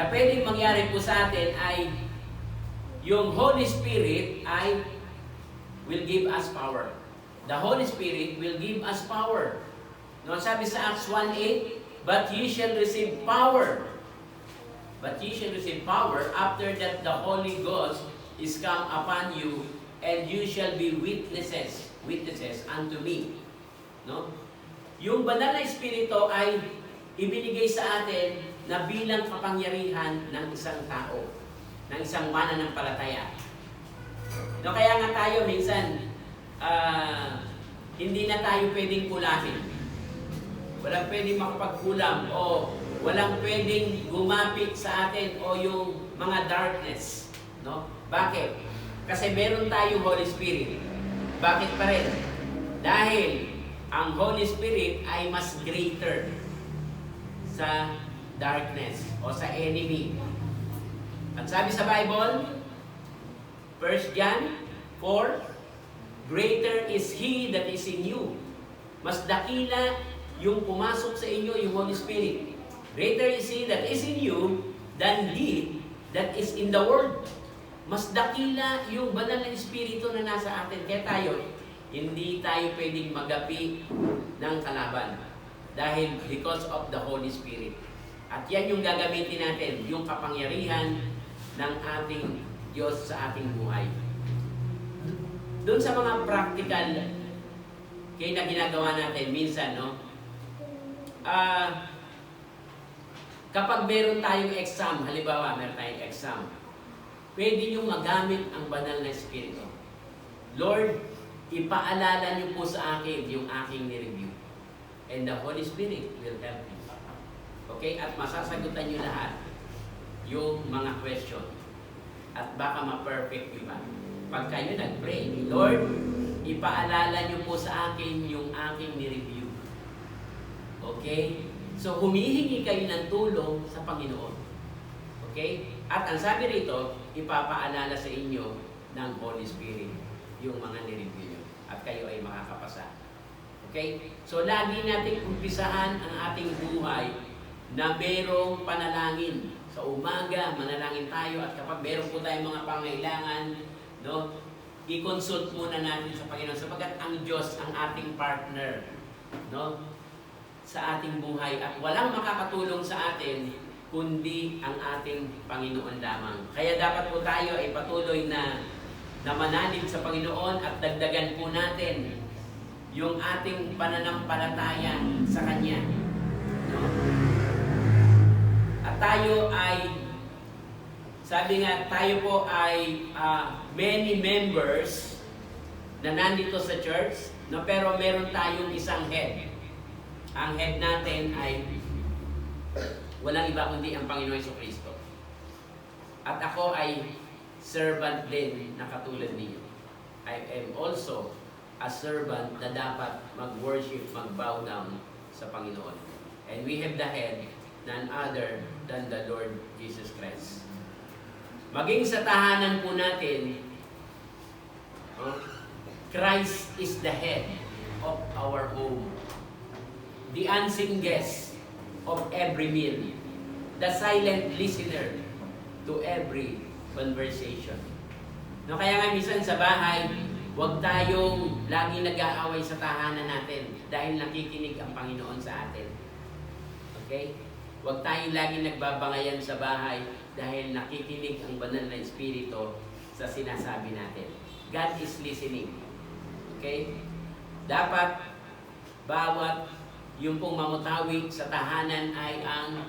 Na pwedeng mangyari po sa atin ay yung Holy Spirit ay will give us power. The Holy Spirit will give us power. No, sabi sa Acts 1:8, but ye shall receive power. But ye shall receive power after that the Holy Ghost is come upon you, and you shall be witnesses unto me. No? Yung banal na Espiritu ay ibinigay sa atin na bilang kapangyarihan ng isang tao, ng isang mananampalataya. No, kaya nga tayo minsan, hindi na tayo pwedeng kulamin. Walang pwedeng makapagkulam o walang pwedeng gumapit sa atin o yung mga darkness. No? Bakit? Kasi meron tayong Holy Spirit. Bakit pa rin? Dahil ang Holy Spirit ay mas greater sa darkness o sa enemy. At sabi sa Bible, 1 John 4, greater is He that is in you. Mas dakila yung pumasok sa inyo, yung Holy Spirit. Greater is He that is in you than he that is in the world. Mas dakila yung banal na Espiritu na nasa atin. Kaya tayo, hindi tayo pwedeng magapi ng kalaban. Dahil because of the Holy Spirit. At yan yung gagamitin natin, yung kapangyarihan ng ating Diyos sa ating buhay. Doon sa mga practical kaya na ginagawa natin minsan, no? Kapag meron tayong exam, halimbawa meron tayong exam, pwede nyo magamit ang banal na Espiritu. Lord, ipaalala nyo po sa akin yung aking ni-review. And the Holy Spirit will help you. Okay? At masasagutan nyo lahat yung mga question. At baka ma-perfect nyo ba? Pag kayo nag-pray, Lord, ipaalala nyo po sa akin yung aking ni-review. Okay? So, humihingi kayo ng tulong sa Panginoon. Okay? At ang sabi rito, ipapaalala sa inyo ng Holy Spirit yung mga ni-review nyo. At kayo ay makakapasa. Okay? So, lagi nating umpisahan ang ating buhay na merong panalangin. Sa umaga, manalangin tayo at kapag meron po tayong mga pangailangan, no, i-consult muna natin sa Panginoon sapagkat ang Diyos ang ating partner, no, sa ating buhay at walang makakatulong sa atin kundi ang ating Panginoon lamang. Kaya dapat po tayo ay patuloy na manalig sa Panginoon at dagdagan po natin yung ating pananampalataya sa Kanya. No? At tayo ay, sabi nga, tayo po ay many members na nandito sa church, no? Pero meron tayong isang head. Ang head natin ay walang iba kundi ang Panginoon Jesucristo. At ako ay servant din na katulad ninyo. I am also a servant na dapat mag-worship, mag-bow down sa Panginoon. And we have the head, none other than the Lord Jesus Christ. Maging sa tahanan po natin, Christ is the head of our home. The unseen guest of every meal. The silent listener to every conversation. No, kaya nga minsan sa bahay, huwag tayong lagi nag-aaway sa tahanan natin dahil nakikinig ang Panginoon sa atin. Okay? Huwag tayong lagi nagbabangayan sa bahay dahil nakikinig ang banal na Espiritu sa sinasabi natin. God is listening. Okay? Dapat bawat yung pong mamutawi sa tahanan ay ang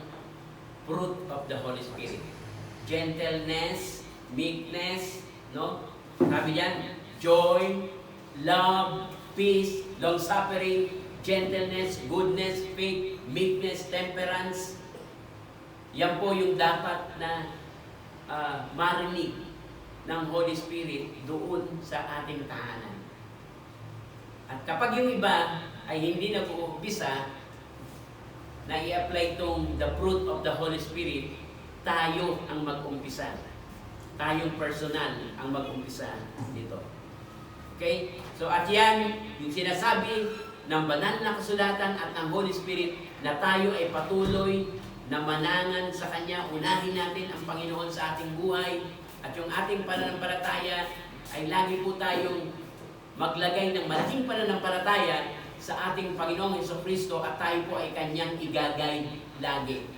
fruit of the Holy Spirit. Gentleness, meekness, no? Sabi yan, joy, love, peace, long-suffering, gentleness, goodness, faith, meekness, temperance. Yan po yung dapat na marinig ng Holy Spirit doon sa ating tahanan. At kapag yung iba ay hindi nag-uumpisa na i-apply itong the fruit of the Holy Spirit, tayo ang mag-umpisa. Tayong personal ang mag-umpisa dito. Okay? So at yan, yung sinasabi ng banal na kasulatan at ng Holy Spirit na tayo ay patuloy na manangan sa Kanya. Unahin natin ang Panginoon sa ating buhay at yung ating pananampalataya ay lagi po tayong maglagay ng malaking pananampalataya sa ating Panginoong Jesucristo at tayo po ay Kanyang igagay lagi.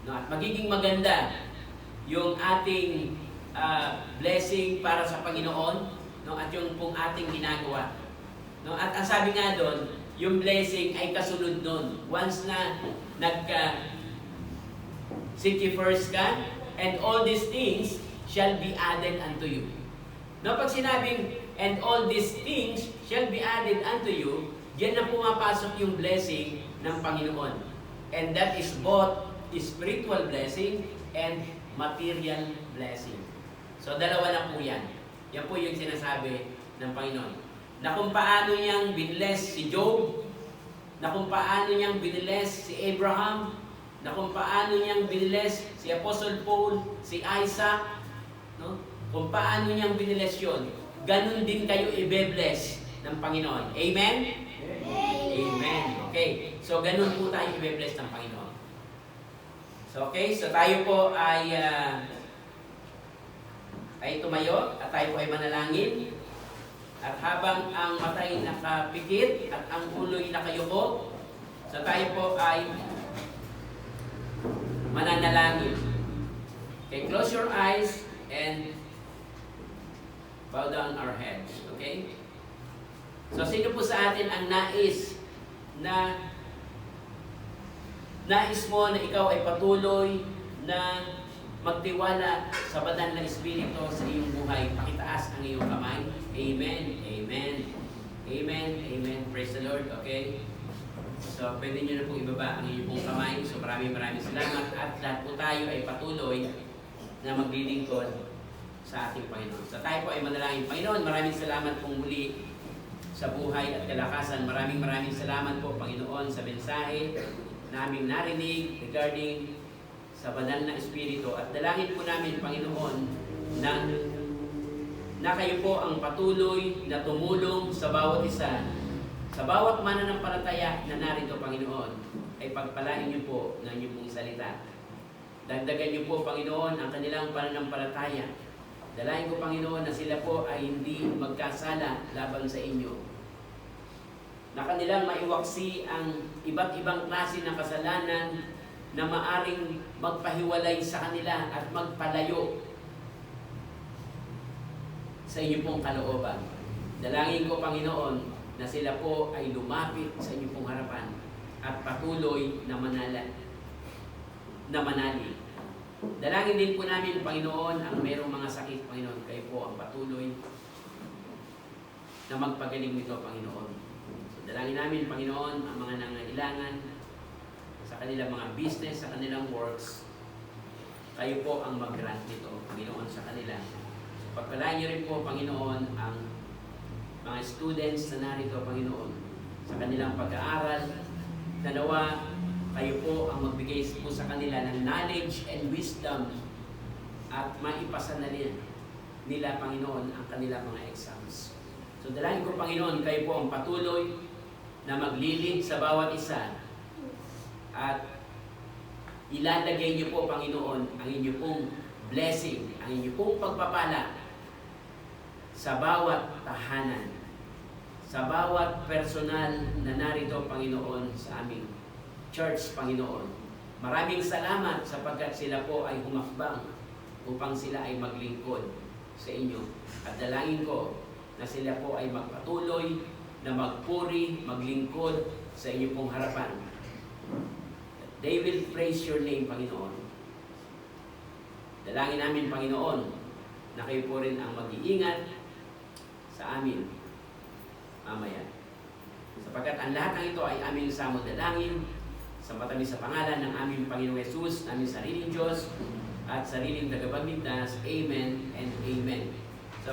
No? At magiging maganda yung ating blessing para sa Panginoon, no? At yung pong ating ginagawa. No? At ang sabi nga doon, yung blessing ay kasunod nun. Once na seek ye first ka, and all these things shall be added unto you. No, pag sinabing, and all these things shall be added unto you, diyan na pumapasok yung blessing ng Panginoon. And that is both spiritual blessing and material blessing. So, dalawa na po yan. Yan po yung sinasabi ng Panginoon. Na kung paano niyang binless si Job, na kung paano niyang binless si Abraham, na kung paano niyang binless si Apostle Paul, si Isaac, no? Kung paano niyang binless yun, ganun din kayo i-bless ng Panginoon. Amen? Amen. Okay. So, ganun po tayo i-bless ng Panginoon. So, okay. So, tayo po ay tumayo at tayo po ay manalangin. At habang ang mata'y nakapikit at ang ulo'y nakayuko, so tayo po ay mananalangin. Okay, close your eyes and bow down our heads. Okay? So, sino po sa atin ang nais mo na ikaw ay patuloy na magtiwala sa banal na Espiritu sa iyong buhay? Pakitaas ang iyong kamay. Amen. Amen. Amen. Amen. Praise the Lord. Okay? So, pwede nyo na pong ibaba ang inyong pong kamay. So, maraming salamat. At lahat po tayo ay patuloy na maglilingkod sa ating Panginoon. So, tayo po ay manalangin. Panginoon, maraming salamat pong muli sa buhay at kalakasan. Maraming salamat po, Panginoon, sa mensahe na aming narinig regarding sa banal na Espiritu. At dalangin po namin, Panginoon, na kayo po ang patuloy na tumulong sa bawat isa, sa bawat mananampalataya na narito, Panginoon, ay pagpalain niyo po ng inyong pong salita. Dagdagan niyo po, Panginoon, ang kanilang pananampalataya. Dalayan ko, Panginoon, na sila po ay hindi magkasala laban sa inyo. Na kanilang maiwaksi ang iba't ibang klase ng kasalanan na maaring magpahiwalay sa kanila at magpalayo sa inyo pong kalooban. Dalangin ko, Panginoon, na sila po ay lumapit sa inyo pong harapan at patuloy na manali. Dalangin din po namin, Panginoon, ang mayroong mga sakit, Panginoon, kayo po ang patuloy na magpagaling nito, Panginoon. So, dalangin namin, Panginoon, ang mga nangailangan sa kanilang mga business, sa kanilang works. Kayo po ang mag-grant nito, Panginoon, sa kanila. Pagpalain niyo rin po, Panginoon, ang mga students na narito, Panginoon, sa kanilang pag-aaral. Nawa, kayo po ang magbigay po sa kanila ng knowledge and wisdom at maipasa na nila, Panginoon, ang kanilang mga exams. So, dalangin ko, Panginoon, kayo po ang patuloy na maglilid sa bawat isa at ilalagay niyo po, Panginoon, ang inyong pong blessing, ang inyong pong pagpapala sa bawat tahanan, sa bawat personal na narito, Panginoon, sa aming church, Panginoon. Maraming salamat sapagkat sila po ay humakbang upang sila ay maglingkod sa inyo. At dalangin ko na sila po ay magpatuloy na magpuri, maglingkod sa inyo pong harapan. They will praise your name, Panginoon. Dalangin namin, Panginoon, na kayo po rin ang mag-iingat sa amin mamaya. Sapagkat ang lahat ng ito ay aming samod dalangin sa matamis sa pangalan ng aming Panginoong Yesus, aming sariling Diyos at sariling tagapagligtas. Amen and Amen.